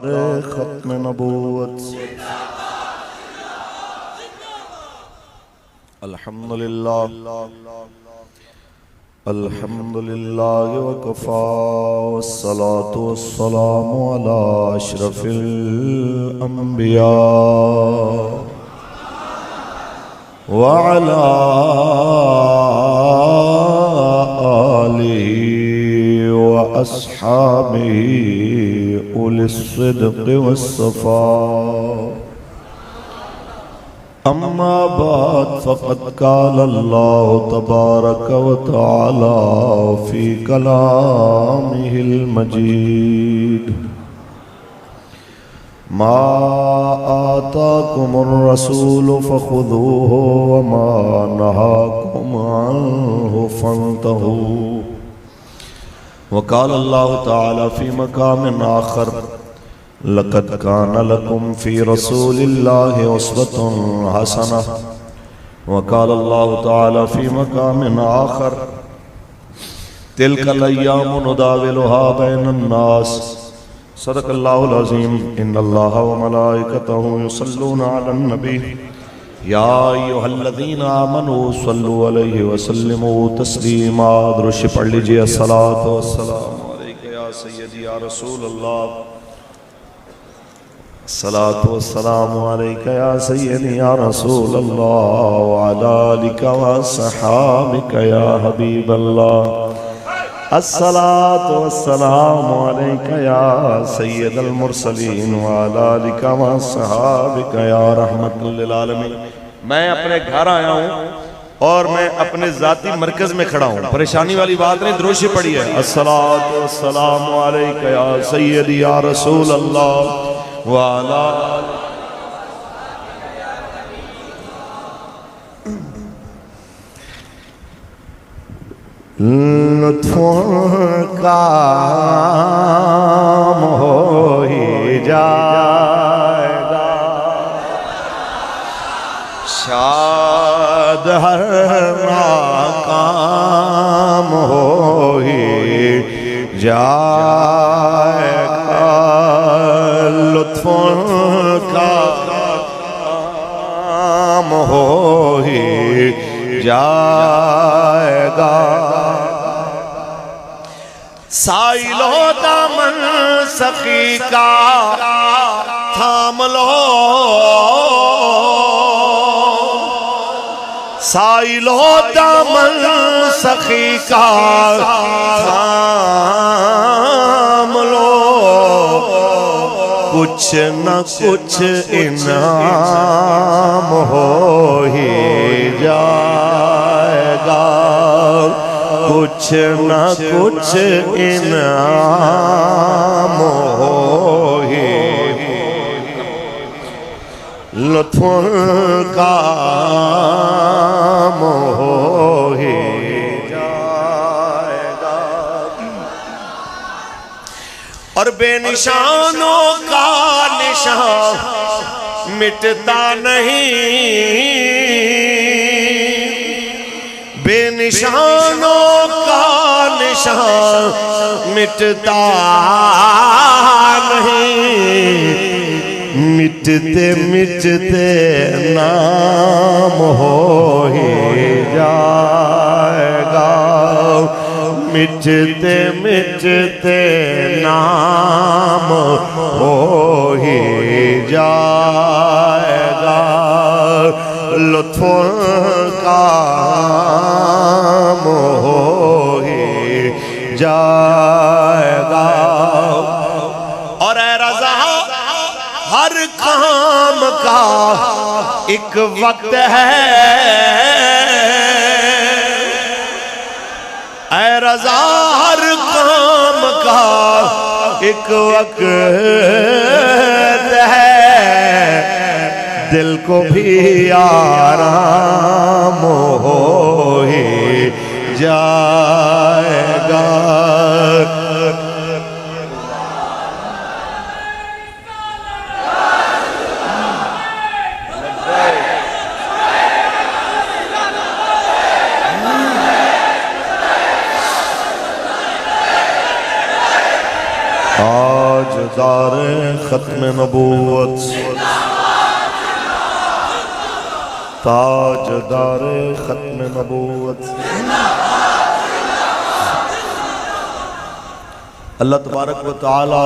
खत्म नबूवत अल्हम्दुलिल्लाह वकफ़ा वस्सलातु वस्सलामु अला अशरफिल अंबिया व अला आलिहि व अस्हाबिहि उलिस्सिद्क़ि वस्सफ़ा। अम्मा बाद फ़क़द क़ाल अल्लाहु तबारक व तआला फ़ी कलामिहिल मजीद मा आताकुमुर रसूलु फ़ख़ुज़ूहु व मा नहाकुम अन्हु फ़न्तहू। व क़ाल अल्लाहु तआला फ़ी मक़ामिन आख़र लक़द कान लकुम फ़ी रसूलिल्लाहि उस्वतुन हसनह। व क़ाल अल्लाहु तआला फ़ी मक़ामिन आख़र तिल्कल अय्यामु नुदाविलुहा बैनन नास। सदक़ल्लाहुल अज़ीम। इन्नल्लाहा व मलाइकतहु युसल्लूना अलन नबी या अय्युहल्लज़ीना आमनू सल्लु अलैहि व सल्लिमू तस्लीमा। दुरूद पढ़ लीजिए। अस्सलातु वस्सलामु अलैका या सय्यदी या रसूल अल्लाह। अस्सलातु वस्सलामु अलैका या सय्यदी या रसूल अल्लाह व अला आलिका व अस्हाबिका या हबीब अल्लाह। अस्सलातु वस्सलामु अलैका या सय्यदल मुरसलीन व अला आलिका व अस्हाबिका या रहमतुल लिल आलमीन। मैं अपने घर आया हूँ और मैं अपने जाती मरकज में खड़ा हूँ। परेशानी वाली बात नहीं, दुरूद पढ़ी है। अस्सलातु वस्सलामु अलैका या सय्यदी या रसूल अल्लाह व अला लुत्फ़ों का काम हो ही जाएगा, शाद हर नाकाम हो ही जाएगा। लुत्फ़ों का काम हो ही जाएगा। साइलो दामन सखी का थाम लो, साइलो दामन सखी का थाम लो। कुछ न कुछ इनाम हो ही जाएगा, कुछ न कुछ इनाम हो ही। लुत्फ़ों का काम हो ही जाएगा और बेनिशानों का निशान मिटता नहीं। बेनिशानों का निशान मिटता नहीं, मिटते मिटते नाम हो ही जाएगा, मिटते मिटते नाम हो ही जाएगा। लुत्फ़ों का काम हो ही जाएगा और ऐ रज़ा हर काम का एक वक्त है। ऐ रज़ा हर काम का एक वक्त है, दिल को भी आराम हो ही जाएगा। ताजदार खत्म नबूवत, ताजदार खत्म नबूवत। अल्लाह तबारक व तआला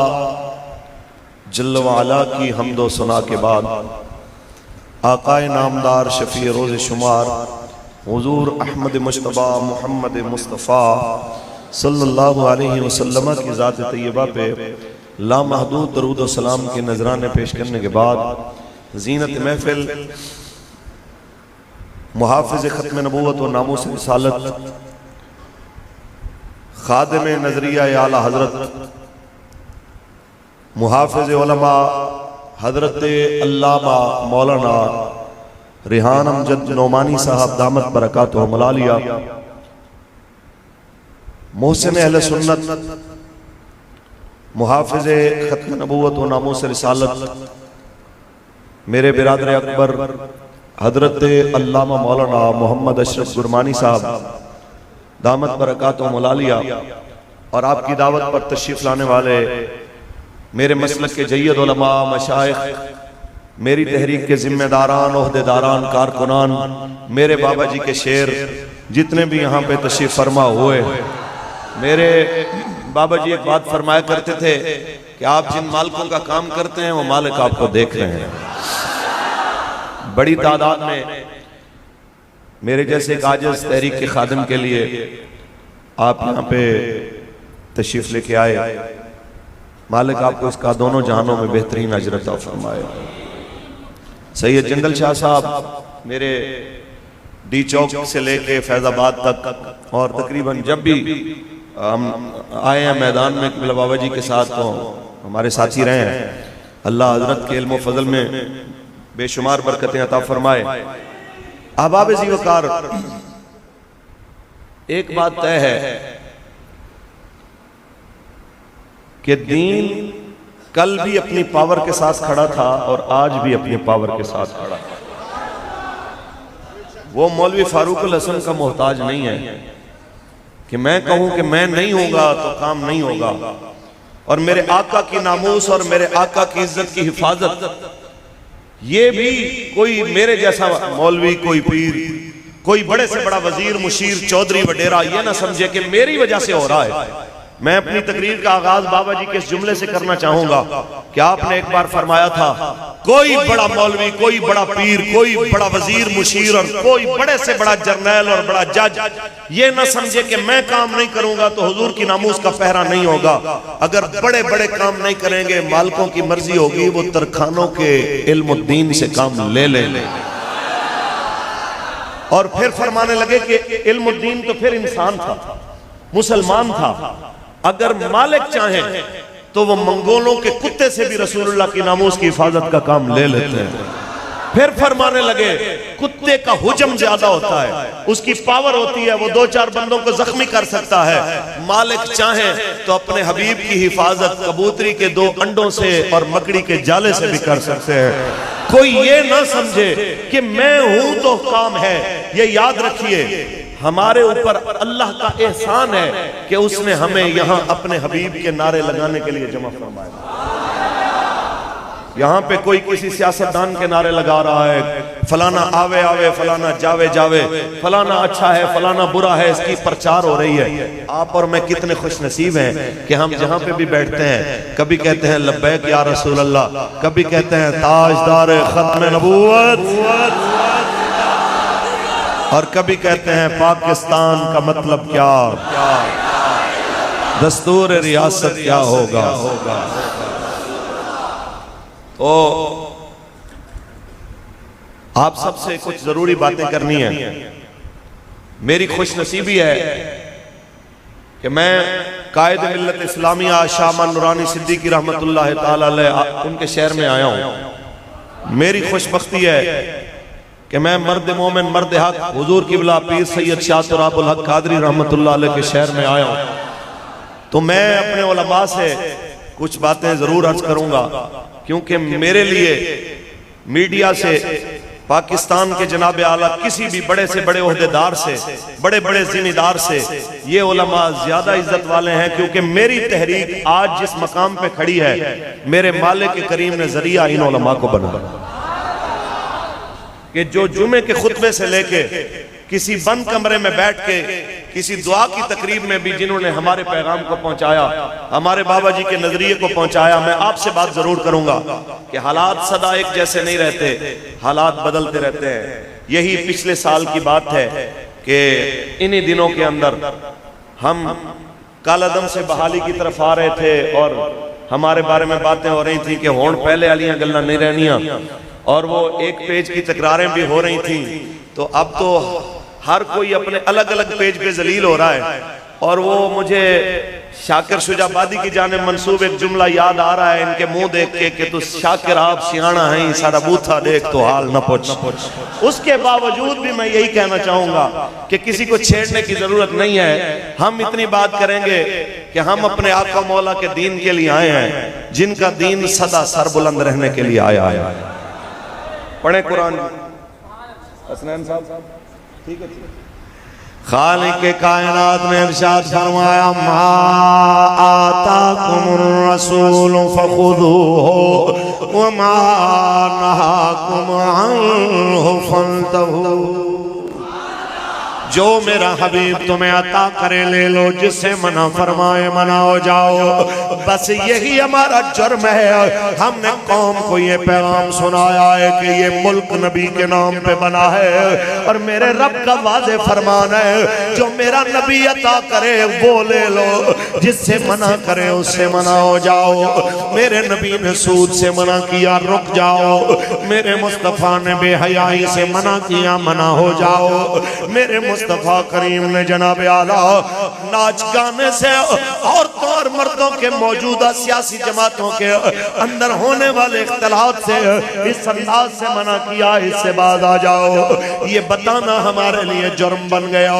जल्ल व अला की हम्दो सना के बाद आकाए नामदार शफी रोज़ शुमार हुजूर अहमद मुश्तबा मोहम्मद मुस्तफ़ा सल्लल्लाहु अलैहि वसल्लम की ज़ात तय्यबा पे लामहदूद दरूद व सलाम के नजराने पेश करने के बाद ज़ीनत महफिल मुहाफ़िज़ ख़त्म नबूवत व नामूस रिसालत खादिम नजरिया आला हजरत मुहाफ़िज़ उलमा हजरत अल्लामा मौलाना रिहान अमजद नोमानी साहब दामत बरकातुहु मलालिया मोहसिन अहले सुन्नत मुहाफ़िज़ ख़त्म नबूवत व नामूस रिसालत मेरे बिरादर अकबर हजरत अल्लामा मौलाना मोहम्मद अशरफ गुरमानी साहब दामत बरकातुहु मलालिया और आपकी दावत पर तशरीफ लाने वाले मेरे मसलक के जय्यद उलमा मशाइख, मेरी तहरीक के जिम्मेदारान ओहदेदारान कारकुनान, मेरे बाबा जी के शेर जितने भी यहाँ पे तशरीफ फरमा हुए। मेरे बाबा जी एक बात फरमाया करते थे कि आप जिन मालिकों का काम करते हैं वो मालिक आपको देख रहे हैं। बड़ी तादाद में मेरे जैसे एक आजिज़ तहरीक के खादिम के लिए आप यहाँ पे तशरीफ लेके आए। मालिक आपको इसका दोनों जहानों में बेहतरीन अजर अता फरमाए। सैयद जंगल शाह साहब मेरे डी चौक से लेके फैजाबाद तक और तकरीबन जब भी हम आए हैं मैदान में किबला बाबा जी के साथ तो हमारे साथी रहे हैं। अल्लाह हजरत के इल्म फजल में बेशुमार बरकतें अता फरमाए। अहबाब ज़ीवकार, एक बात तय है कि दीन कल भी अपनी पावर के साथ खड़ा था और आज भी अपनी पावर के साथ खड़ा है। वो मौलवी फारूकुल हसन का मोहताज नहीं है कि मैं कहूं कि मैं नहीं होगा तो काम नहीं होगा। और मेरे आका की नामूस और मेरे आका की इज्जत की हिफाजत ये भी कोई मेरे जैसा मौलवी, कोई पीर, कोई बड़े से बड़ा वजीर, मुशीर, चौधरी, वडेरा ये ना समझे कि मेरी वजह से हो रहा है। मैं अपनी तकरीर का आगाज बाबा जी के इस जुमले से करना चाहूंगा कि आपने एक बार फरमाया था, कोई बड़ा मौलवी, कोई बड़ा पीर, कोई बड़ा वजीर, मुशीर और कोई बड़े से बड़ा जर्नैल और बड़ा जज ये ना समझे कि मैं काम नहीं करूंगा तो हुजूर की नामूस का पहरा नहीं होगा। अगर बड़े बड़े काम नहीं करेंगे, मालिकों की मर्जी होगी, वो तरखानों के इल्मुद्दीन से काम ले ले। और फिर फरमाने लगे कि इल्मुद्दीन तो फिर इंसान था, मुसलमान था। अगर मालिक चाहे तो वो मंगोलों के कुत्ते से भी रसूलुल्लाह की नामूस की हिफाजत का काम ले लेते हैं। फिर फरमाने लगे कुत्ते का हुजम ज्यादा होता है, उसकी पावर होती है, वो दो चार बंदों को जख्मी कर सकता है। मालिक चाहे तो अपने हबीब की हिफाजत कबूतरी के दो अंडों से और मकड़ी के जाले से भी कर सकते हैं। कोई ये ना समझे कि मैं हूं तो काम है। ये याद रखिए, हमारे ऊपर अल्लाह का एहसान है कि उसने हमें यहाँ अपने हबीब के नारे लगाने के लिए जमा फरमाया। यहाँ पे कोई किसी सियासतदान के नारे लगा रहा है, फलाना आवे आवे, फलाना जावे जावे, फलाना अच्छा है, फलाना बुरा है, इसकी प्रचार हो रही है। आप और मैं कितने खुश नसीब हैं कि हम जहाँ पे भी बैठते हैं कभी कहते हैं लब्बैक या रसूल अल्लाह, कभी कहते हैं ताजदार खत्म नबूवत, और कभी कहते हैं पाकिस्तान का मतलब क्या, दस्तूर रियासत क्या होगा। तो आप सबसे कुछ जरूरी बातें करनी है। मेरी खुशनसीबी है कि मैं कायद मिल्लत इस्लामिया शाह नूरानी सिद्दीकी रहमतुल्लाह ताला अलैह उनके शहर में आया हूँ। मेरी खुशबख्ती है कि मैं मर्द मोमिन, मर्द हक, हुजूर किबला पीर सैयद शाह अबुल हक कादरी रहमतुल्लाह अलैह के शहर में आया हूँ। तो मैं अपने उलमा से कुछ बातें जरूर अर्ज करूंगा, क्योंकि मेरे लिए मीडिया से पाकिस्तान के जनाब आला किसी भी बड़े से बड़े ओहदेदार से, बड़े बड़े जिम्मेदार से ये उलमा ज्यादा इज्जत वाले हैं, क्योंकि मेरी तहरीक आज जिस मकाम पे खड़ी है मेरे मालिक करीम ने जरिया इन उलमा को बना कि जो जुमे के खुतबे से लेके किसी बंद कमरे में बैठ के किसी दुआ की तकरीब में भी जिन्होंने हमारे पैगाम को पहुंचाया, हमारे बाबा जी के नजरिए को पहुंचाया। मैं आपसे बात जरूर करूंगा कि हालात सदा एक जैसे नहीं रहते, हालात बदलते रहते हैं। यही पिछले साल की बात है कि इन्हीं दिनों के अंदर हम कालादम से बहाली की तरफ आ रहे थे और हमारे बारे में बातें हो रही थी कि होंठ पहले वालियां गल्लां नहीं रहनियां, और वो एक पेज की तकरारें भी हो रही थी। तो अब तो हर कोई अपने अलग अलग पेज पे जलील हो रहा है, और वो मुझे शाकिर शुजाबादी की जाने मंसूब एक जुमला याद आ रहा है इनके मुंह देख के कि तू शाकिर आप सियाना है, सारा बूथा देख तो हाल न पूछ। उसके बावजूद भी मैं यही कहना चाहूंगा कि किसी को छेड़ने की जरूरत नहीं है। हम इतनी बात करेंगे कि हम अपने आका मौला के दीन के लिए आए हैं, जिनका दीन सदा सरबुलंद रहने के लिए आया है। पढ़े कुरान हसनैन साहब, ठीक है। खालिक के कायनात ने इरशाद फरमाया, मा आताकुमुर रसूल फखुदूहु व मा नहाकुम अन्हु फंतहू। जो मेरा हबीब तुम्हें अता करे ले लो, जिससे मना फरमाए मना हो जाओ। बस यही हमारा जुर्म है। हमने कौम को ये पैगाम सुनाया है कि ये मुल्क नबी के नाम पे बना है, और मेरे रब का वादे फरमान है जो मेरा नबी अता करे वो ले लो, जिससे मना करे उससे मना हो जाओ। मेरे नबी ने सूद से मना किया, रुक जाओ। मेरे मुस्तफ़ा ने बेहयाई से मना किया, मना हो जाओ। मेरे मुस्तफ़ा करीम ने जनाब आला नाच गाने से औरतों और मर्दों के मौजूदा सियासी जमातों के अंदर होने वाले इख्तिलाफ से इस अंदाज से मना किया, इससे बाद आ जाओ। ये बताना हमारे लिए जुर्म बन गया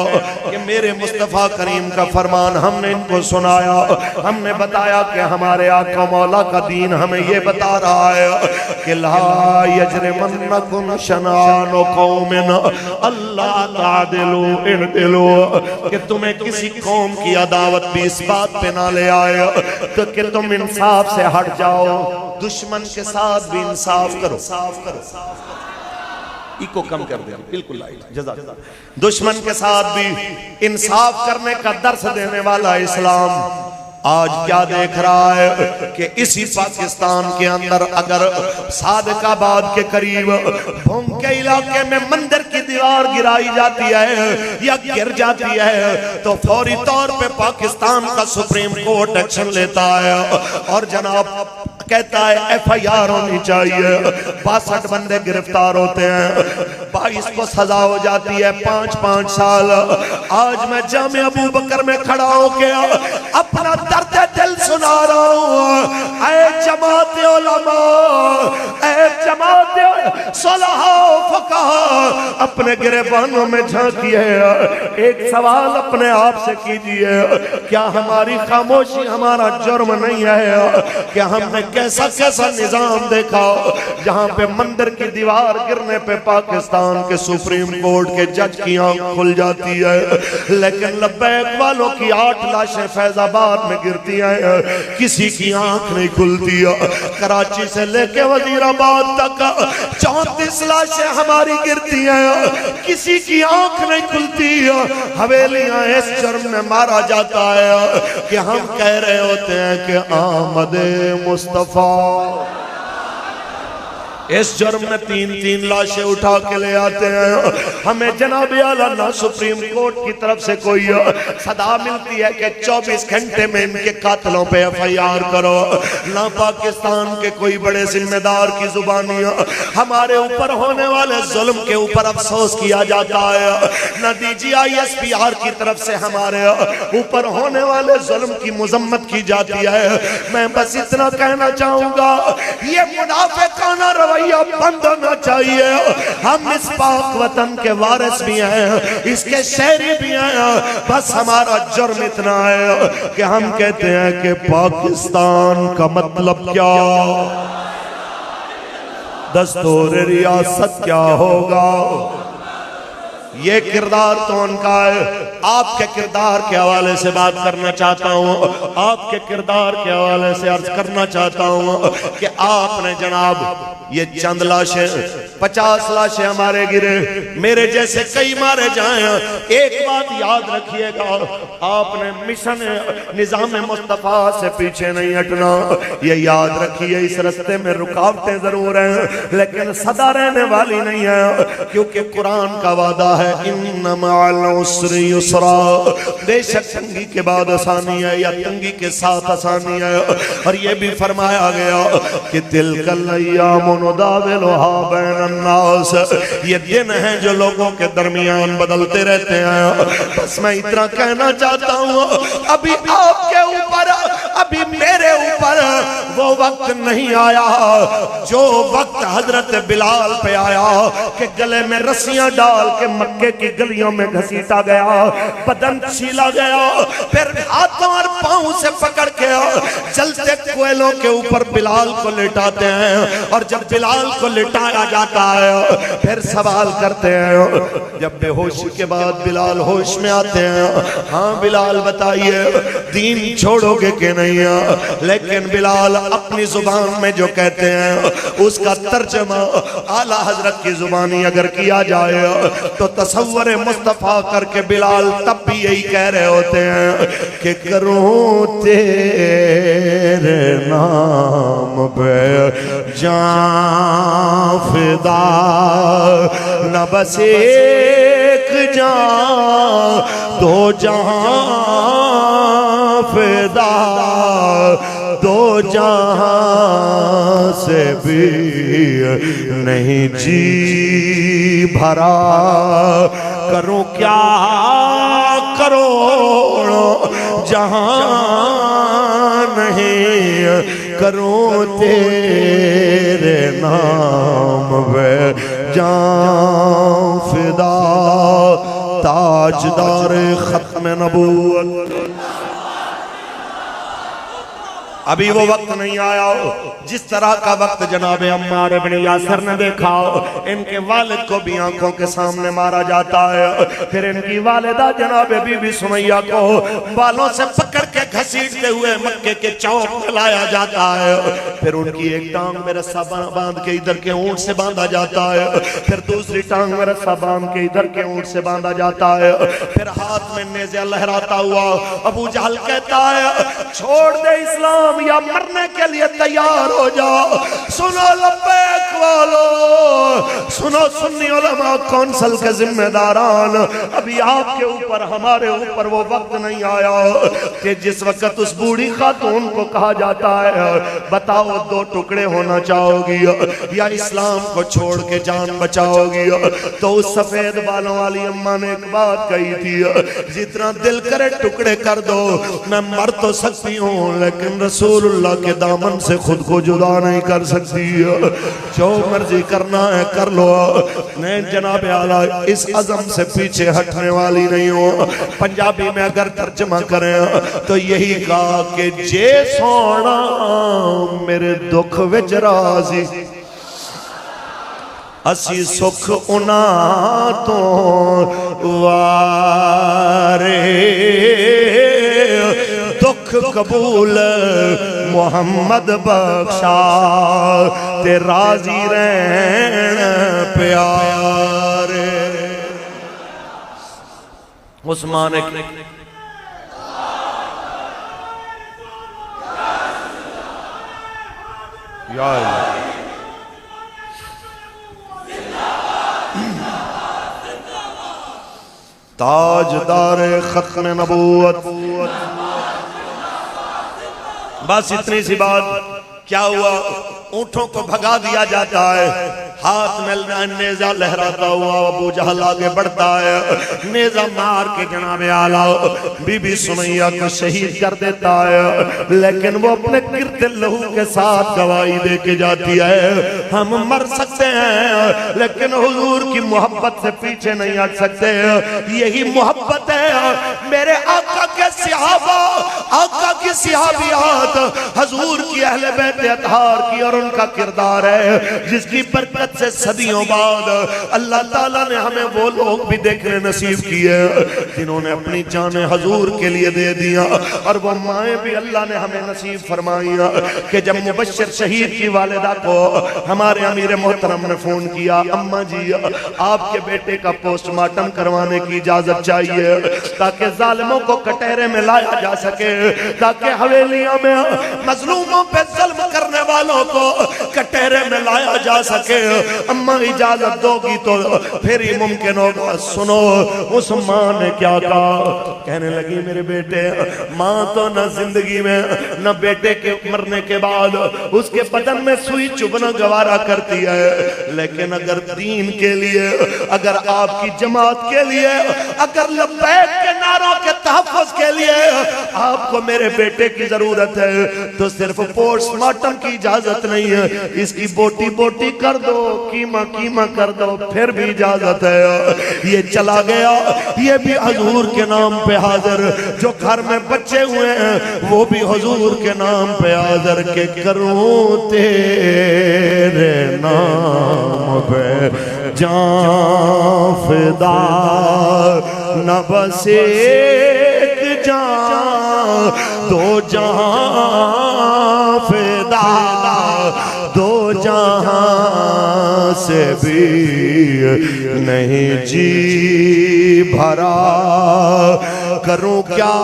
कि मेरे मुस्तफ़ा करीम का फरमान हमने इनको सुनाया, हमने बताया कि हमारे आका मौला का दीन हमें ये बता रहा है कि ला यजरिमन्नकुम शनानु कौमिन अल्ला तादिलू इअदिलू, कि तुम्हें किसी कौम की अदावत भी इस बात पे ना ले आए तो कि तुम इंसाफ से हट जाओ। दुश्मन के साथ भी इंसाफ करो, इको कम कर दिया, बिल्कुल जज़ा। दुश्मन के साथ भी इंसाफ करने का दर्स देने वाला इस्लाम आज क्या देख रहा है कि इसी पाकिस्तान के अंदर अगर सादिकाबाद के करीब भूम के इलाके में मंदिर की दीवार गिराई जाती है या गिर जाती है तो फौरी तौर पे पाकिस्तान का सुप्रीम कोर्ट एक्शन लेता है और जनाब कहता है FIR होनी चाहिए। 62 बंदे गिरफ्तार होते हैं, 22 को सजा हो जाती है 5-5 साल। आज मैं जामे अबू बकर में खड़ा होके अपना दर्द दिल सुना रहा हूँ। ऐ जमात उलमा, ऐ जमात सुलहा फकाहा, अपने गिरबानों में झांकिए, एक सवाल अपने आप से कीजिए, क्या हमारी खामोशी हमारा जुर्म नहीं है? क्या हमने कैसा कैसा निजाम देखा जहां पे मंदिर की दीवार गिरने पे पाकिस्तान के सुप्रीम कोर्ट के जज की आंख खुल जाती है, लेकिन लब्बैक वालों की 8 लाशें फैजाबाद में गिरती हैं, किसी की आंख नहीं खुलती है। कराची से लेके वजीराबाद तक 34 लाशें हमारी गिरती हैं, किसी की आंख नहीं खुलती है। हवेलियां इस जुर्म में मारा जाता है कि हम कह रहे होते हैं कि आमद मुस्तफा। इस जुर्म में 3-3 लाशें उठा के ले आते हैं। हमें जनाब आला ना सुप्रीम कोर्ट की तरफ से कोई सदा मिलती है कि 24 घंटे में इनके कातलों पे FIR करो, ना पाकिस्तान के कोई बड़े जिम्मेदार की जुबानी हमारे ऊपर होने वाले जुल्म के ऊपर अफसोस किया जाता है, ना DGI SPR की तरफ से हमारे ऊपर होने वाले जुल्म की मुजम्मत की जाती है। मैं बस इतना कहना चाहूंगा, ये मुनाफिकाना रवैया बंद होना चाहिए। हम इस पाक वतन के वारिस भी हैं, इसके शहरी भी हैं, बस हमारा जुर्म इतना है कि हम कहते हैं कि पाकिस्तान का मतलब क्या। दस्तूर रियासत क्या होगा। ये किरदार तो उनका है। आपके किरदार के हवाले से बात करना चाहता हूँ, आपके किरदार के हवाले से अर्ज करना चाहता हूँ कि आपने जनाब ये चंद लाशें 50 लाशें हमारे गिरे, मेरे जैसे कई मारे जाएं। एक बात याद रखिएगा, आपने मिशन निजाम मुस्तफा से पीछे नहीं हटना, ये याद रखिए। इस रास्ते में रुकावटें जरूर हैं लेकिन सदा रहने वाली नहीं है, क्योंकि कुरान का वादा है इन्ना मअल उसरि युसरा, बेशक तंगी के बाद आसानी है या तंगी के साथ आसानी है। और ये भी फरमाया गया कि तिलकल अय्याम नुदाविलुहा बैनन नास, ये दिन है जो लोगों के दरमियान बदलते रहते हैं। बस मैं इतना कहना चाहता हूँ, अभी आपके ऊपर, अभी मेरे ऊपर वो वक्त नहीं आया जो वक्त हजरत बिलाल पे आया कि गले में रस्सियां डाल के मक्के की गलियों में घसीटा गया, बदन छीला गया, फिर हाथों और पांव से पकड़ के जलते कोयलों के ऊपर बिलाल को लिटाते हैं। और जब बिलाल को लिटाया जाता है फिर सवाल करते हैं, जब बेहोशी के बाद बिलाल होश में आते हैं, हाँ बिलाल बताइए दीन छोड़ोगे कि नहीं। लेकिन बिलाल अपनी जुबान में जो कहते हैं उसका तर्जमा आला हजरत की जुबानी अगर किया जाए तो तसव्वुर मुस्तफा करके बिलाल तब भी यही कह रहे होते हैं कि करूं तेरे नाम पे जान फिदा, न बस एक जान दो जहां फिदा, दो जहां से भी नहीं जी भरा, करूं क्या करोड़ जहां नहीं, करूं तेरे नाम पे जान फिदा, ताजदार खत्म नबूवत। अभी वो वक्त नहीं आया जिस तरह का वक्त जनाब अम्मार इब्न यासिर ने देखा। इनके वालिद को भी आंखों के सामने मारा जाता है, फिर इनकी वालिदा जनाब बीबी सुमैया को बालों से पकड़ के घसीटते हुए मक्के के चौक में लाया जाता है, फिर उनकी एक टांग में रस्सा बांध के इधर के ऊंट से बांधा जाता है, फिर दूसरी टांग में रस्सा बांध के इधर के ऊंट से बांधा जाता है, फिर हाथ में नेज़ा लहराता हुआ अबू जहल कहता है छोड़ दे इस्लाम या मरने के लिए तैयार हो जाओ। सुनो लब्बैक वालो, सुनो सुन्नी उलमा कौंसिल के जिम्मेदारान, अभी आपके ऊपर हमारे ऊपर वो वक्त नहीं आया कि जिस वक्त उस बूढ़ी खातून को कहा जाता है बताओ दो टुकड़े होना चाहोगी या इस्लाम को छोड़ के जान बचाओगी। तो उस सफेद बालों वाली अम्मा ने एक बात कही थी, जितना दिल करे टुकड़े कर दो, मैं मर तो सकती हूँ लेकिन रसूलुल्लाह के दामन से खुद को जुदा नहीं कर सकती। जो मर्जी करना है कर लो, मैं जनाब आला इस अज़म से पीछे हटने वाली नहीं हूँ। पंजाबी में अगर तर्जमा करें तो यही कहा कि जे सोना मेरे दुख विच राज़ी, असी सुख उना तो वारे, दुख कबूल मोहम्मद बख्शा, ते राजी रहन प्यारे। उस्मान ताजदार खत्म नबूवत। बस इतनी सी बात। क्या हुआ, ऊंटों को भगा दिया जाता है, हाथ में नेजा लहराता हुआ अबू जहल आगे बढ़ता है, नेजा मार के जनाबे आला बीबी सुमैया को शहीद कर देता है। लेकिन वो अपने गिरते लहू के साथ गवाही दे के जाती है, हम मर सकते हैं लेकिन हुजूर की मोहब्बत से पीछे नहीं हट सकते। यही मोहब्बत है मेरे आका के सहाबा, आका की सहाबियात, हुजूर की अहले बैत अतहार की और उनका किरदार है जिसकी बरकत से सदियों बाद अल्लाह ताला ने हमें वो लोग भी देखने नसीब किए जिन्होंने अपनी जान हुजूर के लिए दे दिया, और वो माएँ भी अल्लाह ने हमें नसीब फरमाई कि जब मुबश्शिर शहीद की वालिदा को हमारे अमीर मोहतरम ने फोन किया, अम्मा जी आपके बेटे का पोस्टमार्टम करवाने की इजाजत चाहिए ताकि जालिमों को कटहरे में लाया जा सके, ताकि हवेलियों में मजलूमों पे जुल्म करने वालों को कटहरे में लाया जा सके। अम्मा इजाजत दोगी तो फिर ही मुमकिन होगा। सुनो उस माँ ने क्या कहा, कहने लगी मेरे बेटे, माँ तो न जिंदगी में न बेटे के मरने के बाद उसके बदन में सुई चुभना गवारा करती है, लेकिन अगर दीन के लिए, अगर आपकी जमात के लिए, अगर लब्बैक के नारों के तहफ़्फ़ुज़ के लिए आपको मेरे बेटे की जरूरत है तो सिर्फ पोस्टमार्टम की इजाजत नहीं है, इसकी बोटी बोटी कर दो, कीमा कीमा कर दो, फिर भी इजाजत है। ये चला गया, ये भी हुजूर के नाम पे हाजिर, जो घर में बच्चे हुए हैं वो भी हुजूर के नाम पे हाजिर के करूं तेरे नाम पे जान फिदा, न बस एक जान दो जहां फिदा, दो जहां से भी नहीं जी भरा, करूं क्या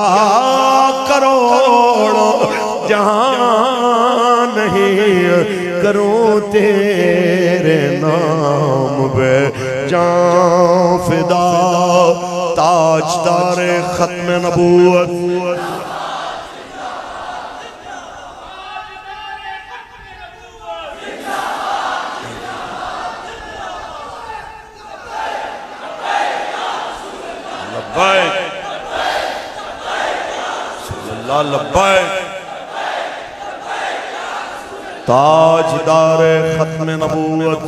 करोड़ों जहां नहीं करूं तेरे नाम पे जान फिदा। ताजदार खत्म नबूवत ताजदार खत्म नबूवत।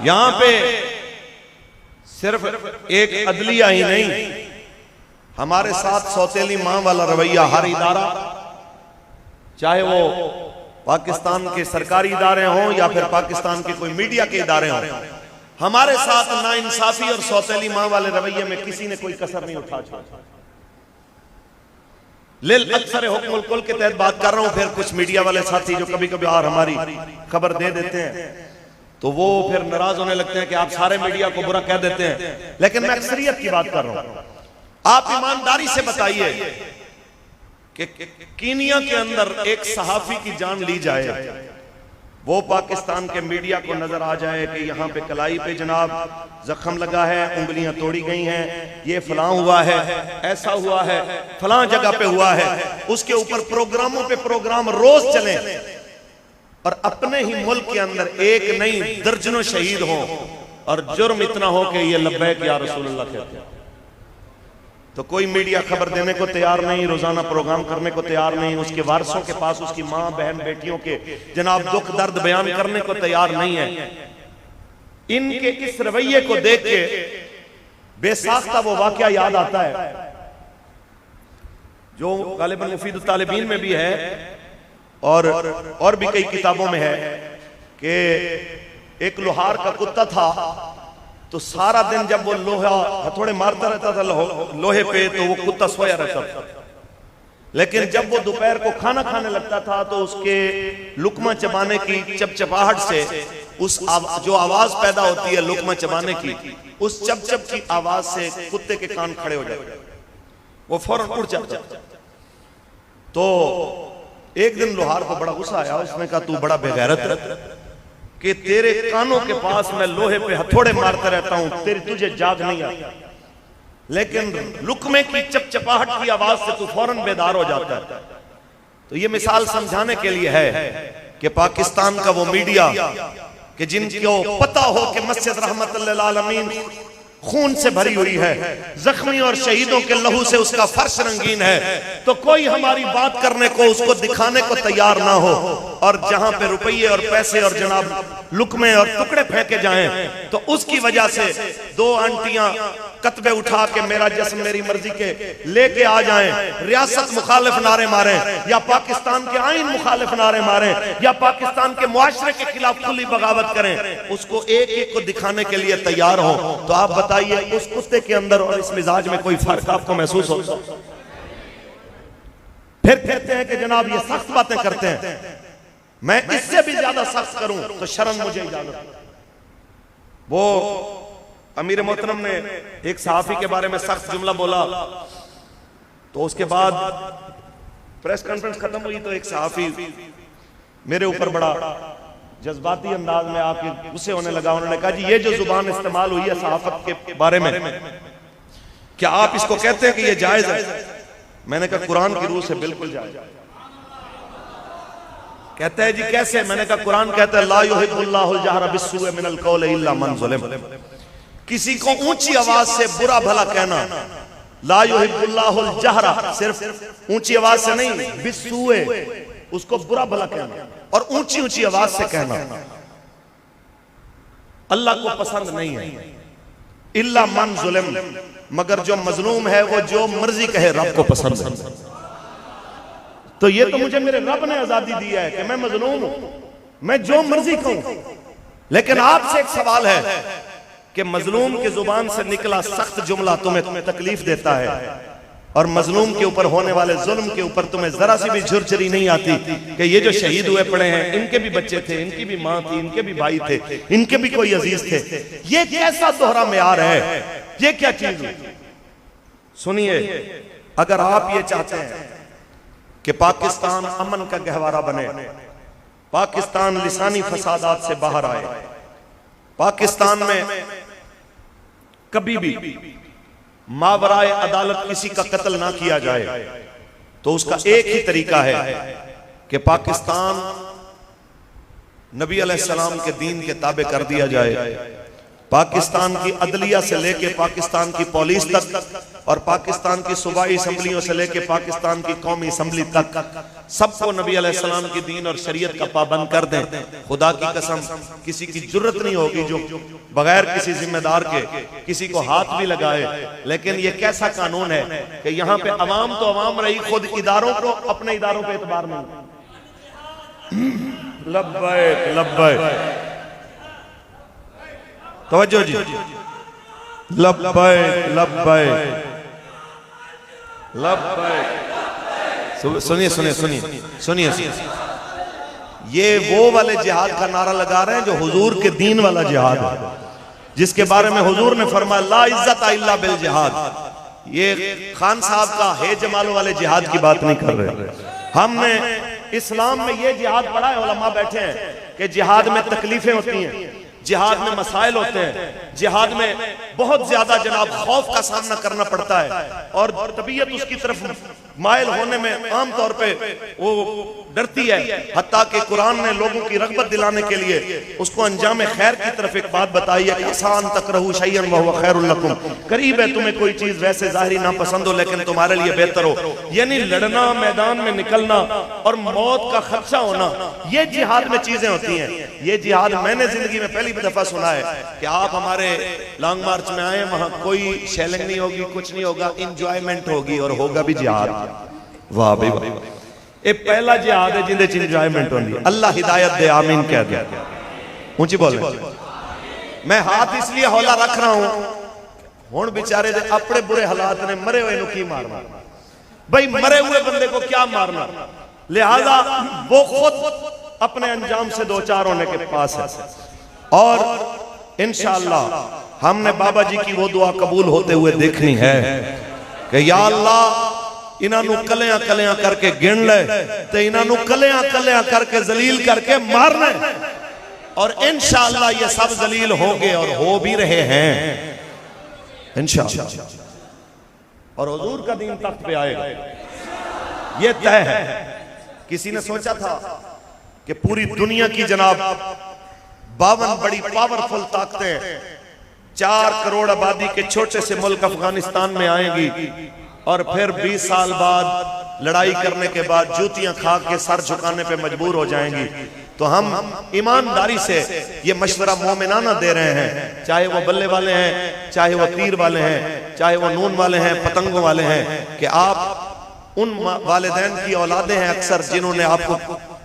यहां पे सिर्फ एक अदलिया ही नहीं, हमारे साथ सौतेली मां वाला रवैया हर इदारा, चाहे वो पाकिस्तान के सरकारी इदारे हों या फिर पाकिस्तान के कोई मीडिया के इदारे हों, हमारे साथ नाइंसाफी और सौतेली मां वाले रवैये में किसी ने कोई कसर नहीं उठा। लिल अक्सर हुक्मुल कुल के तहत बात कर रहा हूं। फिर कुछ मीडिया वाले साथी जो कभी कभी और हमारी खबर दे देते हैं तो वो फिर नाराज होने लगते हैं कि आप सारे मीडिया को बुरा कह देते हैं, लेकिन मैं अक्सरियत की बात कर रहा हूं। आप ईमानदारी से बताइए कि कीनिया के अंदर एक सहाफी की जान ली जाए, वो पाकिस्तान के मीडिया को नजर आ जाए कि यहाँ पे कलाई पे जनाब जख्म लगा है, उंगलियां तोड़ी गई हैं, ये फलां हुआ है, ऐसा हुआ है, फलां जगह पे हुआ है, उसके ऊपर प्रोग्रामों पे प्रोग्राम रोज चले और अपने ही मुल्क के अंदर एक नहीं दर्जनों शहीद हो और जुर्म इतना हो कि ये लब्बैक या रसूलुल्लाह कहते हैं, तो कोई मीडिया खबर देने को तैयार नहीं, रोजाना प्रोग्राम करने को तैयार नहीं, उसके वारसों के पास उसकी माँ बहन बेटियों के जनाब दुख दर्द बयान करने को तैयार नहीं है। इनके इस रवैये को देख के बेसाख्ता वो वाकया याद आता है जो गालिबन मुफीद तालिबीन में भी है और भी कई किताबों में है कि एक लोहार का कुत्ता था, तो सारा दिन जब वो लोहा हथौड़े मारता रहता था लोहे पे तो वो कुत्ता सोया रहता था, लेकिन जब वो दोपहर को खाना खाने लगता था तो उसके लुकमा चबाने की चपचपाहट से उस जो आवाज पैदा होती है लुकमा चबाने की, उस चप की आवाज से कुत्ते के कान खड़े हो जाते, वो फौरन उड़ जाता। तो एक दिन लोहार को बड़ा गुस्सा आया, उसने कहा तू बड़ा बेगैरत है कि तेरे कानों के पास मैं लोहे पे हथौड़े मारता रहता हूं, तेरी तुझे जाग नहीं आती, लेकिन लुकमे की चपचपाहट की आवाज से तू फौरन बेदार हो जाता है। तो ये मिसाल समझाने के लिए है कि पाकिस्तान का वो मीडिया कि जिनको पता हो कि मस्जिद रहमतुल लिल आलमीन खून से भरी हुई है, जख्मी और शहीदों के लहू से उसका फर्श रंगीन है, तो कोई हमारी बात करने को, उसको दिखाने को तैयार ना हो। और जहां पे रुपये और पैसे और जनाब लुकमे और टुकड़े फेंके जाएं, तो उसकी वजह से दो आंटियां कतबे उठा के मेरा जिस्म मेरी मर्जी के लेके आ जाएं, रियासत मुखालिफ नारे मारें या पाकिस्तान के आईन मुखालिफ नारे मारें या पाकिस्तान के मुआशरे के खिलाफ खुली बगावत करें, उसको एक एक को दिखाने के लिए तैयार हो, तो आप बताइए उस कुत्ते के अंदर और इस मिजाज में कोई फर्क आपको महसूस होता? फिर कहते हैं कि जनाब ये सख्त बातें करते हैं, मैं इससे भी ज्यादा सख्त करूं तो शर्म मुझे इजाजत। वो अमीर मोहतरम ने एक सहाफी के बारे में सख्त जुमला बोला, तो उसके बाद प्रेस कॉन्फ्रेंस खत्म हुई तो एक सहाफी मेरे ऊपर बड़ा जज्बाती अंदाज में आके गुस्से होने लगा। उन्होंने कहा जी ये जो जुबान इस्तेमाल हुई है सहाफत के बारे में, क्या आप इसको कहते हैं कि ये जायज है? मैंने कहा कुरान की रूह से बिल्कुल जायज। कहते हैं जी कैसे? मैंने कहा कुरान कहता है ला युहिब्बुल्लाहुल जहरा बिस्सूइ मिनल कौलि इल्ला मन ज़ुलिम। किसी को ऊंची आवाज से बुरा भला कहना, ला युहिब्बुल्लाहुल जहरा सिर्फ ऊंची आवाज से नहीं, बिस्सूइ उसको बुरा भला कहना और ऊंची ऊंची आवाज से कहना अल्लाह को पसंद नहीं है। इल्ला मन ज़ुलिम, मगर जो मजलूम है वो जो मर्जी कहे रब को पसंद है। तो ये तो मुझे मेरे रब ने आजादी दी है कि मैं मजलूम हूं, मैं जो मर्जी कहूं। लेकिन आपसे एक सवाल है कि मजलूम की जुबान से निकला सख्त जुमला तुम्हें तकलीफ देता है और मजलूम के ऊपर होने वाले जुल्म के ऊपर तुम्हें जरा सी भी झुरझुरी नहीं आती कि ये जो शहीद हुए पड़े हैं इनके भी बच्चे थे, इनकी भी मां थी, इनके भी भाई थे, इनके भी कोई अजीज थे। ये कैसा दोहरा मेयार है? ये क्या चीज है? सुनिए, अगर आप ये चाहते हैं कि पाकिस्तान अमन का गहवारा बने, पाकिस्तान लिसानी फसादात से बाहर आए, पाकिस्तान में कभी भी मावराए अदालत किसी का कत्ल ना किया जाए, तो उसका एक ही तरीका है कि पाकिस्तान नबी अलैहिस्सलाम के दीन के ताबे कर दिया जाए। पाकिस्तान की अदलिया से लेके पाकिस्तान की पुलिस तक और पाकिस्तान की सूबाई असम्बलियों से लेके पाकिस्तान की कौमी असम्बली तक सबको नबी अलैहिस्सलाम की दीन और शरीयत का पाबंद कर दें। खुदा की कसम किसी की जुर्रत नहीं होगी जो बगैर किसी जिम्मेदार के किसी को हाथ भी लगाए। लेकिन ये कैसा कानून है कि यहाँ पे अवाम तो अवाम रही, खुद इदारों को अपने इदारों पे एतबार नहीं। लब्बैक लब्बैक, तवज्जो जी, लब्बैक लब्बैक लब्बैक। सुनिए सुनिए सुनिए सुनिए, ये वो वाले जिहाद का नारा लगा रहे हैं जो हुजूर के दीन वाला जिहाद है, जिसके बारे में हुजूर ने फरमाया ला इज्जत इल्ला बिल जिहाद। ये खान साहब का है जमाल वाले जिहाद की बात नहीं कर रहे। हमने इस्लाम में ये जिहाद पढ़ा है, उलमा बैठे हैं कि जिहाद में तकलीफें होती हैं, जिहाद में मसाइल होते हैं, जिहाद में बहुत ज्यादा जनाब खौफ का सामना करना पड़ता है और तबीयत उसकी तरफ माइल होने में आम तौर पे वो डरती है। हत्ता कि कुरान ने लोगों की रगबत दिलाने के लिए उसको अंजाम खैर की तरफ एक बात बताई है कि आसान तकरहू शैयन व हुवा खैरुल लकुम, करीब है तुम्हें कोई चीज वैसे जाहिरी ना पसंद हो लेकिन तुम्हारे लिए बेहतर हो। यानी लड़ना, मैदान में निकलना और मौत का खदशा होना, ये जिहाद में चीजें होती हैं। ये जिहाद मैंने जिंदगी में पहली दफा सुना है कि आप हमारे लॉन्ग मार्च में आए, वहां कोई शेलिंग नहीं होगी, कुछ नहीं होगा, इंजॉयमेंट होगी और होगा भी जिहाद। वाह भाई वाह, ये पहला जिहाद है जिंदे च इंजॉयमेंट होनी। अल्लाह हिदायत दे, आमीन कह दे, ऊंची बोले। मैं हाथ इसलिए हौला रख रहा हूं, हुण बेचारे दे अपने बुरे हालात ने, मरे हुए नु की मारना भाई, मरे हुए बंदे को क्या मारना। लिहाजा वो खुद अपने अंजाम से दो चार होने के पास है और इंशाअल्लाह हमने बाबा जी की वो दुआ कबूल होते हुए देखनी है कि या अल्लाह इन्हों कलियां कलियां करके गिन ले, तो इन्हों कलियां कलियां करके जलील करके मारना और इंशाअल्लाह ये सब जलील होंगे और हो भी रहे हैं इंशाअल्लाह। और हुजूर का दीन तख्त पे आएगा, ये तय है। किसी ने सोचा था कि पूरी दुनिया की जनाब 52 बड़ी पावरफुल ताकतें 4 करोड़ आबादी के छोटे से मुल्क अफगानिस्तान में आएंगी और फिर 20 साल बाद लड़ाई करने के बाद जूतियां खा के सर झुकाने पे मजबूर हो जाएंगी। तो हम ईमानदारी से ये मशवरा मोमिनाना दे रहे हैं, चाहे वो बल्ले वाले हैं, चाहे वो तीर वाले हैं, चाहे वो नून वाले हैं, पतंगों वाले हैं, कि आप उन वालिदैन की औलादे हैं अक्सर जिन्होंने आपको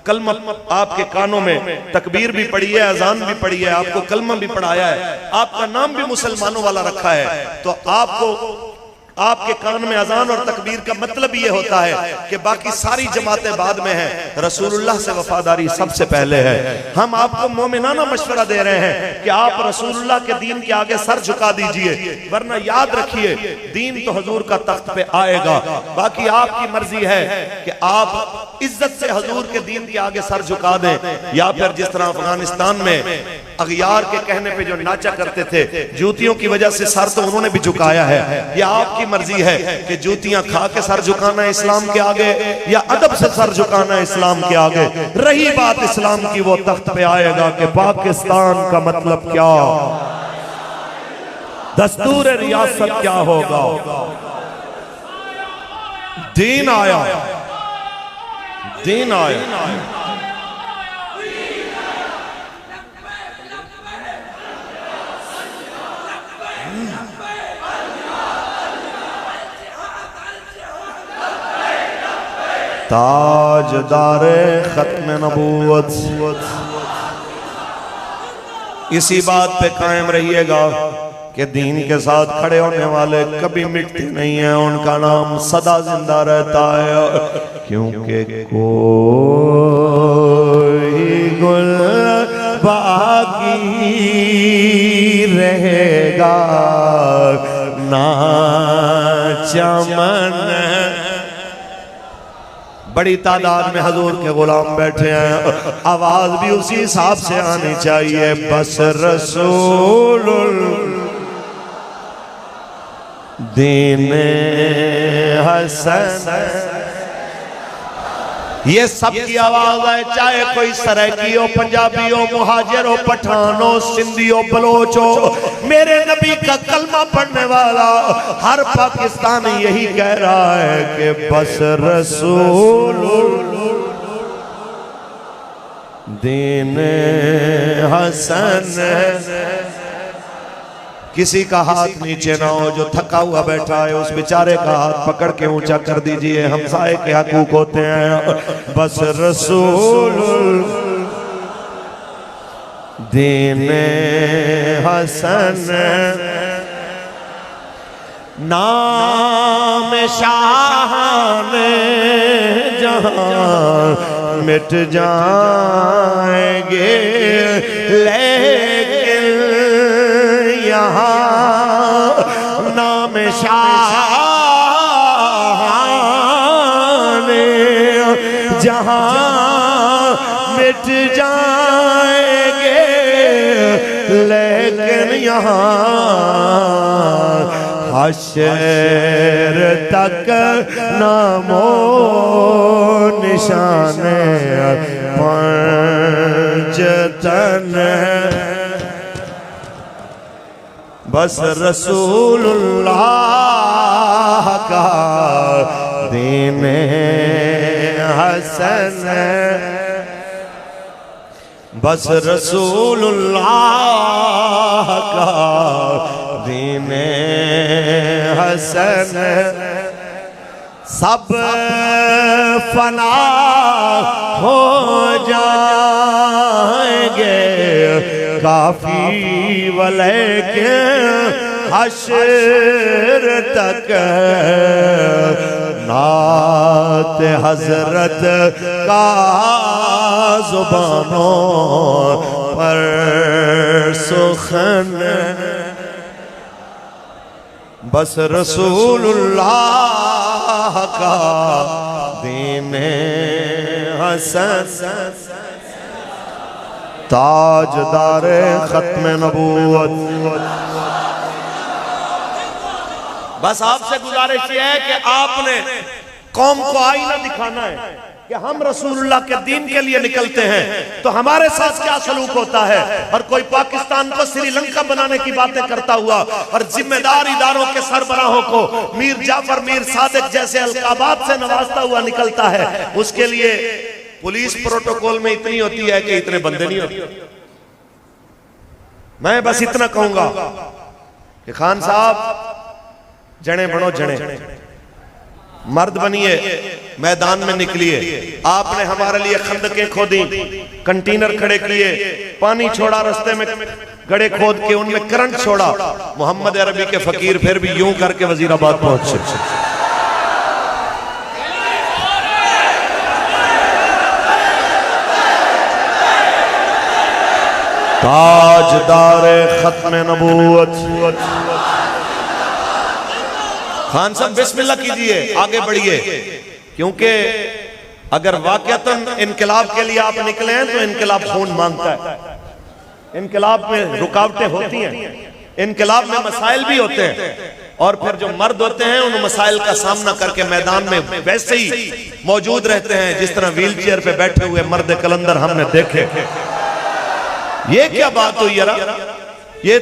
कलमा, आपके कानों में तकबीर भी पढ़ी है, अजान भी पढ़ी है, आपको कलमा भी पढ़ाया है, आपका नाम भी मुसलमानों वाला रखा है। तो आपको आपके कान में अजान और तकबीर का मतलब ये होता है कि बाकी सारी जमातें बाद में हैं, रसूलुल्लाह से वफादारी सबसे पहले है। हम आपको मोमिनाना मशवरा दे रहे हैं कि आप रसूलुल्लाह के दीन के आगे सर झुका दीजिए, वरना याद रखिए दीन तो हुजूर का तख्त पे आएगा। बाकी आपकी मर्जी है कि आप इज्जत से हुजूर के दीन के आगे सर झुका दें, या फिर जिस तरह अफगानिस्तान में अगियार के कहने पे जो नाचा करते थे, जूतियों की वजह से सर तो उन्होंने भी झुकाया है। यह आपकी मर्जी है कि जूतियां खा के सर झुकाना इस्लाम के आगे या अदब से सर झुकाना इस्लाम के आगे। रही बात इस्लाम की, वो तख्त पे आएगा कि पाकिस्तान का मतलब क्या, दस्तूर रियासत क्या होगा। दीन आया, दीन आया। ताजदारे खत्म नबूवत, इसी बात पे कायम रहिएगा कि दीन के साथ खड़े होने वाले कभी मिटते नहीं हैं, उनका नाम सदा जिंदा रहता है। क्योंकि कोई गुल बाकी रहेगा ना चमन। बड़ी तादाद में हजूर के गुलाम बैठे हैं, आवाज भी उसी हिसाब से आनी चाहिए। बस रसूल दीन हसन, ये सबकी आवाज है, चाहे कोई सराइकी हो, पंजाबी हो, मुहाजिर हो, पठान हो, सिंधी हो, बलोच हो। मेरे नबी का कलमा पढ़ने वाला हर पाकिस्तानी यही कह रहा है कि बस रसूल दीन हसन। किसी का हाथ नीचे ना हो, जो थका हुआ बैठा है उस बेचारे का हाथ पकड़ के ऊंचा कर दीजिए, हमसाए के हकूक होते हैं। बस रसूल दीन हसन, नाम शान जहां मिट जाएंगे, लेकिन यहाँ नाम शान जहाँ मिट जाएंगे, लेकिन यहाँ हश्र तक नामो निशान पंजतन। बस रसूलुल्लाह का दीन हसन, बस रसूलुल्लाह का दीन हसन। सब फना हो जाएंगे काफी वले के हश्र तक, नात हजरत का जुबानों पर सुखन। बस रसूलुल्लाह का दीन हसन, ताजदारे खत्म नबूवत। बस आपसे गुजारिश है कि आपने कौम को आईना दिखाना है। कि हम रसूलुल्लाह के दीन के लिए निकलते हैं तो हमारे साथ क्या सलूक होता है। और कोई पाकिस्तान को श्रीलंका बनाने की बातें करता हुआ और जिम्मेदार इदारों के सरबराहों को मीर जाफर, मीर सादिक जैसे अलकाबात से नवाजता हुआ निकलता है, उसके लिए पुलिस प्रोटोकॉल में इतनी होती है कि इतने बंदे नहीं होते। मैं बस इतना कहूंगा कि खान साहब जने बनो, जने मर्द बनिए, मैदान में निकलिए। आपने हमारे लिए खंदकें खोदी, कंटेनर खड़े किए, पानी छोड़ा, रास्ते में गड्ढे खोद के उनमें करंट छोड़ा। मोहम्मद अरबी के फकीर फिर भी यूं करके वजीराबाद पहुंचे। ताजदार खत्म नबूवत। खान साहब बिस्मिल्लाह कीजिए, आगे बढ़िए, क्योंकि अगर वाकयातन इनकलाब के लिए आप निकले हैं तो इनकलाब खून मांगता है। इनकलाब में रुकावटें होती हैं, इनकलाब में मसाइल भी होते हैं, और फिर जो मर्द होते हैं उन मसाइल का सामना करके मैदान में वैसे ही मौजूद रहते हैं जिस तरह व्हील चेयर पे बैठे हुए मर्द कलंदर हमने देखे। ये क्या बात हुई यार, ये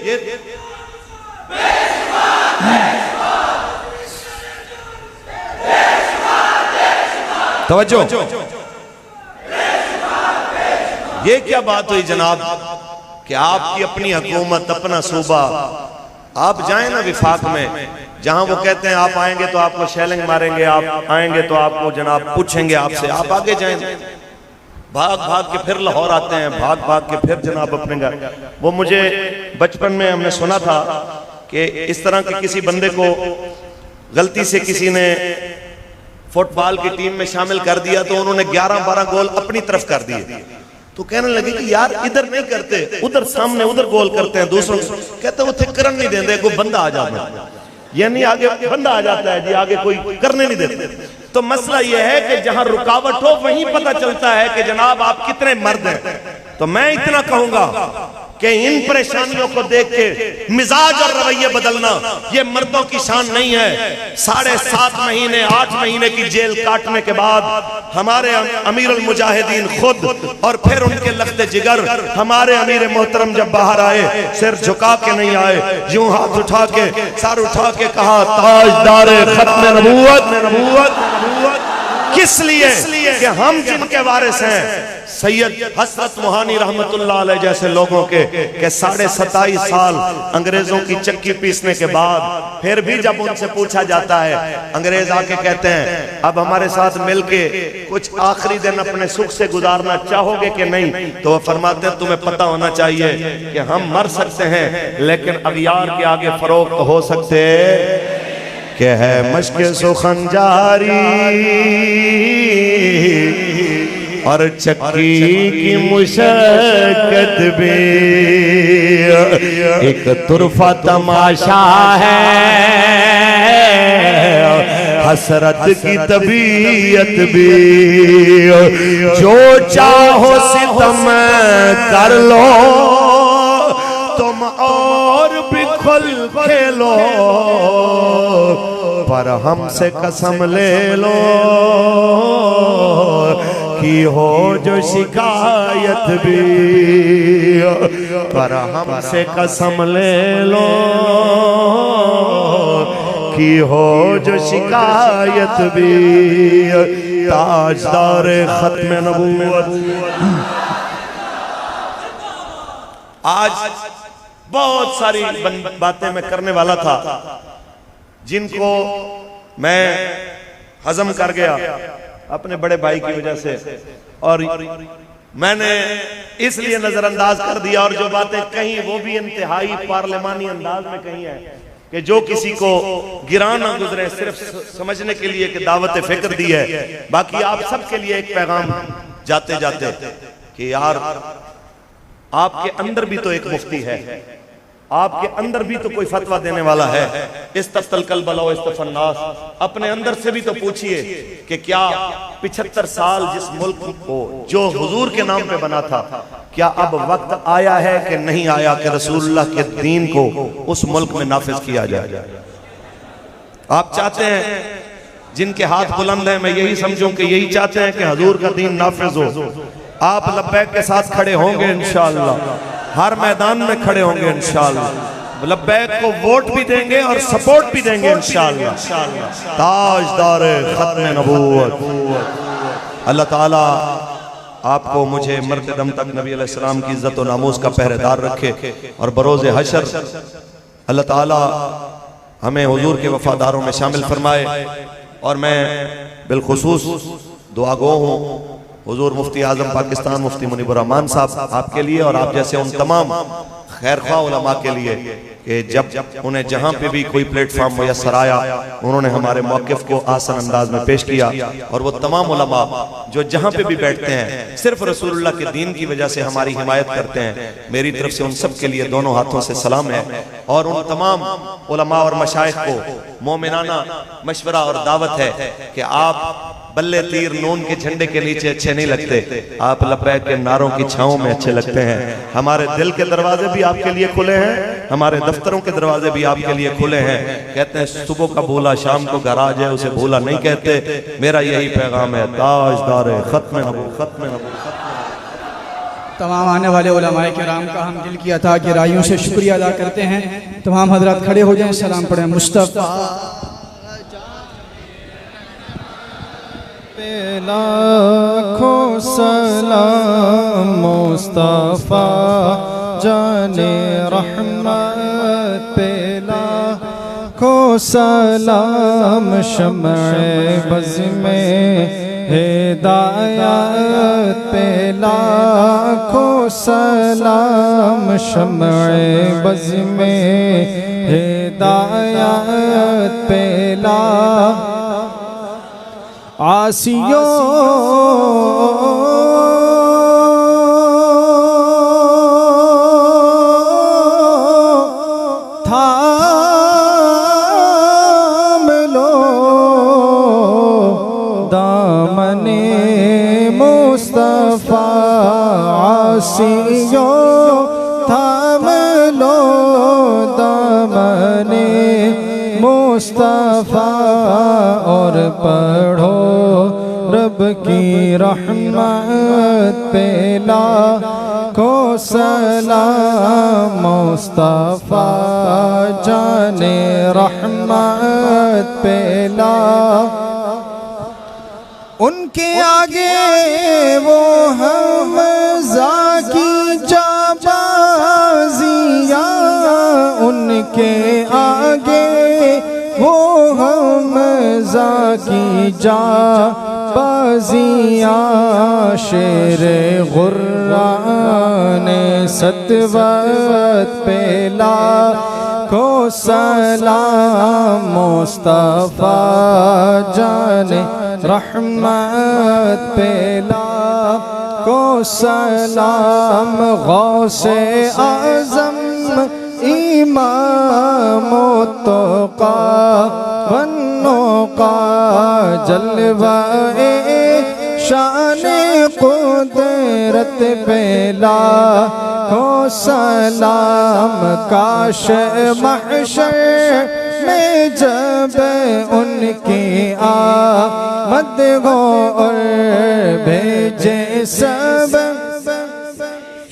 तवज्जो, ये क्या बात हुई जनाब कि आपकी अपनी हुकूमत, अपना सूबा, आप जाएं ना विफाक में, जहां वो कहते हैं आप आएंगे तो आपको शेलिंग मारेंगे, आप आएंगे तो आपको जनाब पूछेंगे आपसे, आप आगे जाएं, भाग भाग के फिर लाहौर आते हैं, भाग भाग के फिर जनाब अपने घर। वो मुझे बचपन में हमने सुना था कि इस तरह के किसी बंदे को गलती से किसी ने फुटबॉल की टीम में शामिल कर दिया तो उन्होंने 11-12 गोल अपनी तरफ कर दिए। तो कहने लगे कि यार इधर नहीं करते, उधर सामने उधर गोल करते हैं दूसरों। कहते वो थे करन नहीं देते, कोई बंदा आ जाता है, यानी आगे बंदा आ जाता है जी, आगे कोई करने नहीं देते। तो मसला यह है कि जहां रुकावट हो वहीं पता चलता है कि जनाब आप कितने मर्द हैं। तो मैं इतना कहूंगा कि इन परेशानियों को देख के मिजाज और रवैये बदलना ये मर्दों की शान नहीं है। 7.5 महीने 8 महीने की जेल काटने के बाद हमारे अमीर अल मुजाहिदीन खुद और फिर उनके लख्ते जिगर हमारे अमीर मोहतरम जब बाहर आए, सिर झुका के नहीं आए, यूं हाथ उठा के सर उठा के कहा ताजदार खत्म नबूवत। किस लिए कि हम जिनके वारिस हैं सैयद हसरत मोहानी रहमतुल्लाह अलैह जैसे लोगों के 27.5 साल अंग्रेजों की चक्की पीसने के बाद फिर भी जब उनसे पूछा जाता है, अंग्रेज आके कहते हैं अब हमारे साथ मिलके कुछ आखिरी दिन अपने सुख से गुजारना चाहोगे कि नहीं, तो वो फरमाते हैं तुम्हें पता होना चाहिए कि हम मर सकते हैं लेकिन अगियार के आगे फरोख्त हो सकते कि है मश्क सुखन जारी और चक्की की मुशक्कत भी एक तुरफा तमाशा है, हसरत की तबीयत भी जो चाहो सितम कर लो तुम और भी खुल खेलो, पर हमसे कसम ले लो की हो जो शिकायत भी, पर हमसे कसम ले लो की हो जो शिकायत भी। ताजदार खत्म नबूवत। आज बहुत सारी बातें मैं करने वाला था जिनको मैं हजम कर गया अपने बड़े भाई की वजह से, और मैंने इसलिए नजरअंदाज कर दिया, और जो बातें कही वो भी इंतहाई पार्लिमानी अंदाज में कही है कि जो किसी को गिरा ना गुजरे, सिर्फ समझने के लिए कि दावत फिक्र दी है। बाकी आप सबके लिए एक पैगाम जाते जाते कि यार आपके अंदर भी तो एक मुफ्ती है, आपके अंदर भी तो कोई फतवा देने वाला है। इस्तफ्तल कल्ब व इस्तफन्नास, अपने अंदर से भी तो पूछिए कि क्या 75 साल जिस मुल्क को जो हुजूर के नाम पे बना था, क्या अब वक्त आया है कि नहीं आया कि रसूलुल्लाह के दीन को उस मुल्क में नाफिज किया जाए। आप चाहते हैं जिनके हाथ बुलंद हैं, मैं यही समझूं कि यही चाहते हैं कि हजूर का दीन नाफिज हो। आप लब्बैक के साथ खड़े होंगे इंशाअल्लाह, हर मैदान में खड़े होंगे इंशाअल्लाह, लब्बैक को वोट भी देंगे और सपोर्ट भी देंगे इंशाअल्लाह। ताजदार खत्म नबूवत अल्लाह ताला आपको मुझे मरते दम तक नबी अलैहिस्सलाम की इज्जत और नामूस का पहरेदार रखे और बरोज़े हशर अल्लाह ताला हमें हुजूर के वफादारों में शामिल फरमाए। और मैं बिलखुसूस दुआगो हूँ हुजूर मुफ्ती आज़म पाकिस्तान मुफ्ती मुनीबुर रहमान साहब आपके लिए और आप जैसे उन तमाम खैरख्वाह उलमा के लिए कि जब उन्हें जहाँ पे भी कोई प्लेटफॉर्म मुयस्सर आया उन्होंने हमारे मौक़िफ़ को आसान अंदाज में पेश किया। और वो तमाम उलमा जो जहाँ पे भी बैठते हैं सिर्फ रसूलुल्लाह के दीन की वजह से हमारी हिमायत करते हैं, मेरी तरफ से उन सब के लिए दोनों हाथों से सलाम है। और उन तमाम उलमा और मशाइख को मोमिनाना मशवरा और दावत है कि आप बल्ले तीर नून के झंडे के नीचे अच्छे नहीं लगते, आप लब्बैक के नारों की छांव में अच्छे लगते हैं। हमारे दिल के दरवाजे भी आपके लिए खुले हैं, हमारे दफ्तरों के दरवाजे भी आपके लिए खुले हैं। कहते हैं सुबह का भूला शाम को घर आ जाए उसे भूला नहीं कहते। मेरा यही पैगाम है, ताजदार खत्म खत्म। तमाम आने वाले उलमाए किराम का हम दिल की अता गहराइयों से शुक्रिया अदा करते हैं। तमाम हजरात खड़े हो जाएं, सलाम पढ़ें। मुस्तफ़ा लाखों सलाम मुस्तफ़ा जाने रहमत पे लाखों सलाम शम्ए बज़ में हिदायत पे लाखों सलाम शम्ए बज़ में हिदायत पे आसियो थाम लो दामने मुस्तफ़ा, आसियो थाम लो दामने मुस्तफ़ा और पढ़ो रब की रहमत पे लाखों सलाम मुस्तफ़ा जाने रहमत पे उनके आगे वो हमज़ा की जाबाज़ियाँ, उनके आगे वो हमज़ा की जाबाज़ियाँ, शेर गुर्रान सतवत पे लाखों सलाम मुस्तफ़ा जाने रहमत पे लाखों सलाम गौसे आज़म इमाम तुक़ा वन्नुक़ा जलवाए शान कुदरत पे लाखों सलाम। काश महशर में जब उनकी आमद हो और भेजे सब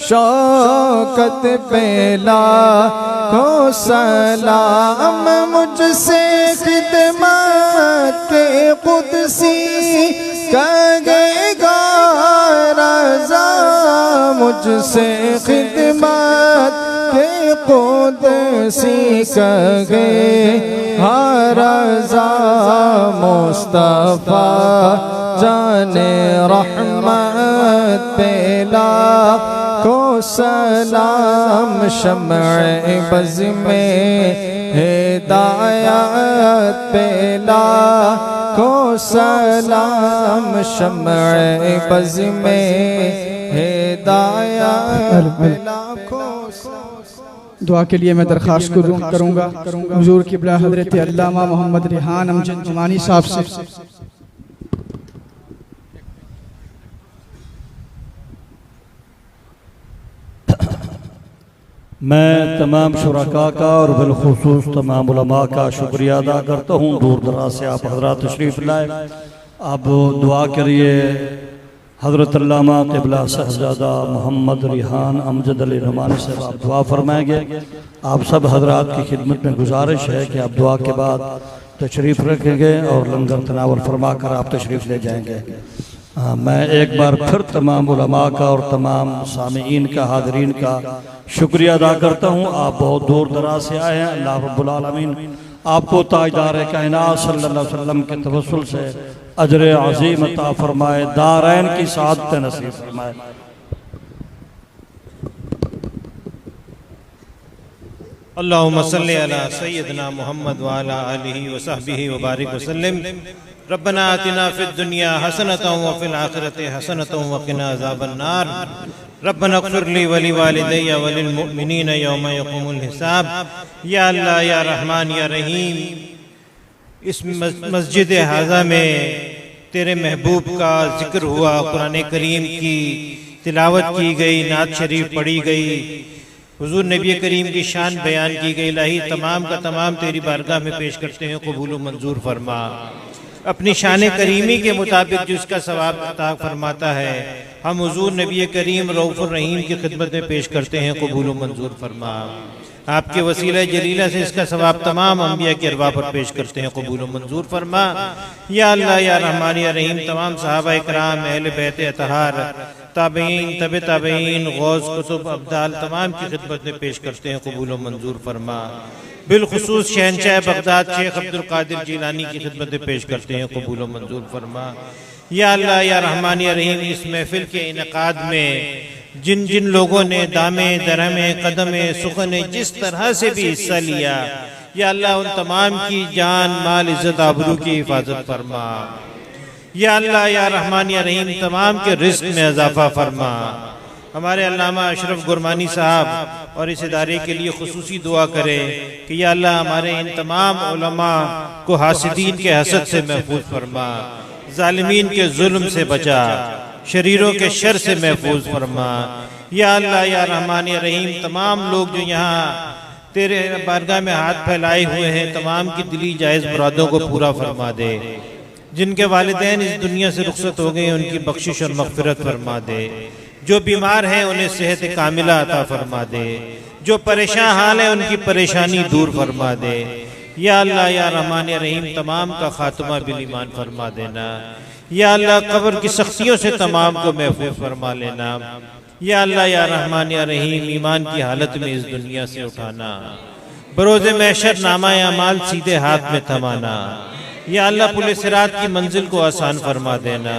शौकत पे लाखों सलाम। मुझसे खिदमत के कुदसी कहेगा रज़ा, मुझसे खिदमत के कुदसी कहेगा रज़ा, मुस्तफ़ा जाने रहमत पे लाखों सलाम शम्ए बज़ में हिदायत पे लाखों सलाम शम्ए बज़ में हिदायत पे लाखों। दुआ के लिए मैं दरख्वास्त करूँगा हुजूर क़िबला हज़रत अल्लामा मोहम्मद रिहान अमजद जुमानी साहब से। मैं तमाम शुरका का और बिलखुसूस तमाम उलमा का शुक्रिया अदा करता हूँ। दूर दराज से आप हजरात तशरीफ़ लाए। अब दुआ के लिए हज़रत अल्लामा क़िबला साहबजादा मोहम्मद रिहान अमजद अली नुमानी साहब आप दुआ फरमाएंगे। आप सब हजरात की खिदमत में गुजारिश है कि आप दुआ के बाद तशरीफ़ रखेंगे और लंगर तनावल फरमा कर आप तशरीफ़ ले जाएंगे। मैं एक बार फिर तमाम उलमा का और तमाम सामीईन का, हाज़रीन का शुक्रिया अदा करता हूँ। आप बहुत दूर दराज से आए हैं। अल्लाह रब्बुल आलमीन आपको ताजदार कायनात सल्लल्लाहु अलैहि वसल्लम के तवस्सुल से अजर अज़ीम अता फरमाए, दारैन की सादत नसीब फरमाए। अल्लाहुम्मा सल्लि अला सय्यिदना मुहम्मद व अला आलिहि व सहबिहि व बारिक वसल्लम। रब्बना आतिना फिद दुनिया हसनतन व फिल आखिरति हसनतन व क़िना अज़ाबन नार। रब्बना इग़फ़िर ली व लिवालिदैया व लिल मुअमिनीना यौमा यक़ूमुल हिसाब। या अल्लाह या रहमान या रहीम, इस मस्जिद हाज़ा में तेरे महबूब का जिक्र हुआ, कुरान करीम की तिलावत की गई, नात शरीफ पढ़ी गई, हुजूर नबी करीम की शान बयान की गई। इलाही तमाम का तमाम तेरी बारगाह में पेश करते हैं, कबूल व मंजूर फरमा। अपनी शान करीमी के मुताबिक जिसका सवाब अता फरमाता है, हम हुजूर नबी करीम रऊफ़ुर रहीम की खिदमत में पेश करते हैं, कबूल व मंजूर फरमा। आपके वसीला जलीला से इसका सवाब तमाम अंबिया के अरवा पर पेश करते हैं, कबूल व मंजूर फरमा। या अल्लाह या रहमान या रहीम, तमाम सहाबा इकराम, अहले बैत अतहार, ताबईन, तबे ताबईन, गौस, कुतुब, अब्दाल तमाम की खिदमत में पेश करते हैं, कबूल व मंजूर फरमा। बिलखुसूस शहनशाह बगदाद शेख अब्दुल कादिर जीलानी की खिदमत में पेश करते हैं, कबूल व मंजूर फरमा। या अल्लाह या रहमान या रहीम, इस महफिल के इनकाद में जिन जिन लोगों ने दामे दरहमे कदमे सुखने जिस तरह से भी हिस्सा लिया, या अल्लाह उन तमाम की जान माल इज्जत आबरू की हिफाजत फरमा। या अल्लाह या रहमान या रहीम, तमाम के रिस्क में इजाफा फरमा। हमारे अल्लामा अशरफ गुरमानी साहब और इस इदारे के लिए खुसूसी दुआ करें कि या अल्लाह हमारे इन तमाम उलमा को हासिदीन के हसद से महफूज फरमा, जालिमीन के जुल्म से बचा, शरीरों के शर से महफूज फरमा। या अल्लाह या रहमान या रहीम, तमाम लोग जो यहाँ तेरे बारगाह में हाथ फैलाए हुए हैं, तमाम की दिली जायज़ मुरादों को पूरा फरमा दे। जिनके वालिदैन इस दुनिया से रुखसत हो गए, उनकी बख्शिश और मग़फ़िरत फरमा दे। जो बीमार हैं उन्हें सेहत कामिला अता फरमा दे। जो परेशान हाल है उनकी परेशानी दूर फरमा दे। या अल्लाह या रहमान या रहीम, तमाम का खात्मा बिल ईमान फरमा देना। या अल्लाह कब्र की सख्तियों से तमाम को महफूज फरमा लेना। या अल्लाह या रहमान या रहीम, ईमान की हालत में इस दुनिया से उठाना, बरोज़े महशर नामा अमाल सीधे हाथ में थमाना। या अल्लाह पुल सिरात की मंजिल को आसान फरमा देना।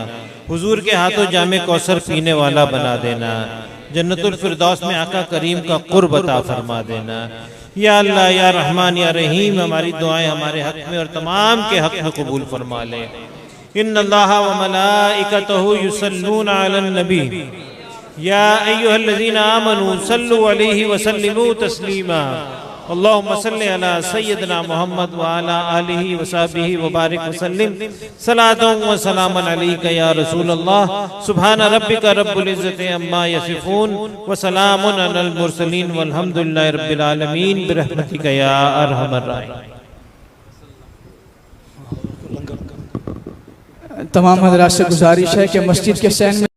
हुजूर के हाथों जामे कौसर पीने वाला बना देना। जन्नतुल फिरदौस में आका करीम का कुर्ब अता फरमा देना। या अल्लाह या रहमान या रहीम, हमारी दुआएं हमारे हक में और तमाम के हक में कबूल फरमा ले। इन्नल्लाहा व मलाइकतहु युसल्लूना अलन नबी या अय्युहल्लज़ीना आमनू सल्लु अलैहि व सल्लिमू तस्लीमा। अल्लाहुम्मा सल्लि अला सय्यिदना मुहम्मद व अला आलिहि व सहबिहि व बारिक वसल्लिम। सलातुन व सलामुन अलैका या रसूल अल्लाह। सुब्हान रब्बिका रब्बिल इज्जति अम्मा यसिफून व सलामुन अलल मुरसलीन वल्हम्दुलिल्लाहि रब्बिल आलमीन बिरहमतिका या अरहमर राहिमीन। तमाम हज़रात से गुजारिश है कि मस्जिद के सैन में